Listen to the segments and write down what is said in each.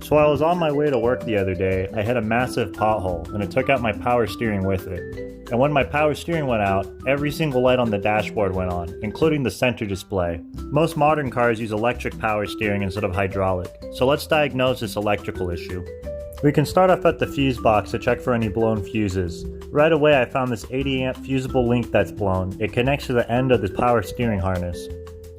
So I was on my way to work the other day, I hit a massive pothole and it took out my power steering with it. And when my power steering went out, every single light on the dashboard went on, including the center display. Most modern cars use electric power steering instead of hydraulic, so let's diagnose this electrical issue. We can start off at the fuse box to check for any blown fuses. Right away I found this 80 amp fusible link that's blown. It connects to the end of the power steering harness.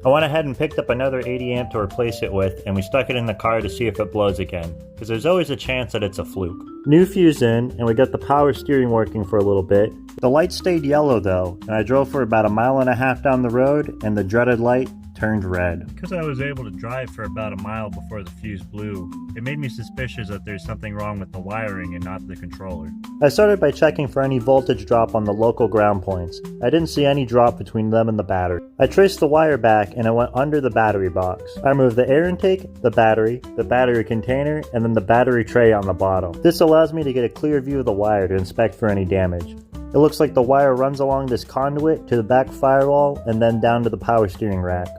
I went ahead and picked up another 80 amp to replace it with, and we stuck it in the car to see if it blows again, because there's always a chance that it's a fluke. New fuse in, and we got the power steering working for a little bit. The light stayed yellow though, and I drove for about 1.5 miles down the road, and the dreaded light turned red. Because I was able to drive for about 1 mile before the fuse blew, it made me suspicious that there's something wrong with the wiring and not the controller. I started by checking for any voltage drop on the local ground points. I didn't see any drop between them and the battery. I traced the wire back and it went under the battery box. I removed the air intake, the battery container, and then the battery tray on the bottom. This allows me to get a clear view of the wire to inspect for any damage. It looks like the wire runs along this conduit to the back firewall and then down to the power steering rack.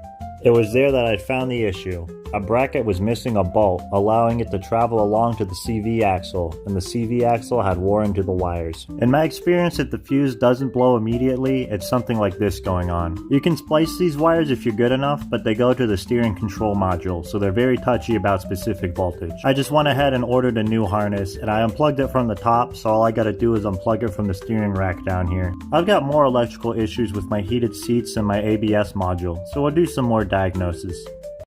It was there that I found the issue. A bracket was missing a bolt, allowing it to travel along to the CV axle, and the CV axle had wore into the wires. In my experience, if the fuse doesn't blow immediately, it's something like this going on. You can splice these wires if you're good enough, but they go to the steering control module, so they're very touchy about specific voltage. I just went ahead and ordered a new harness, and I unplugged it from the top, so all I gotta do is unplug it from the steering rack down here. I've got more electrical issues with my heated seats and my ABS module, so we'll do some more diagnosis.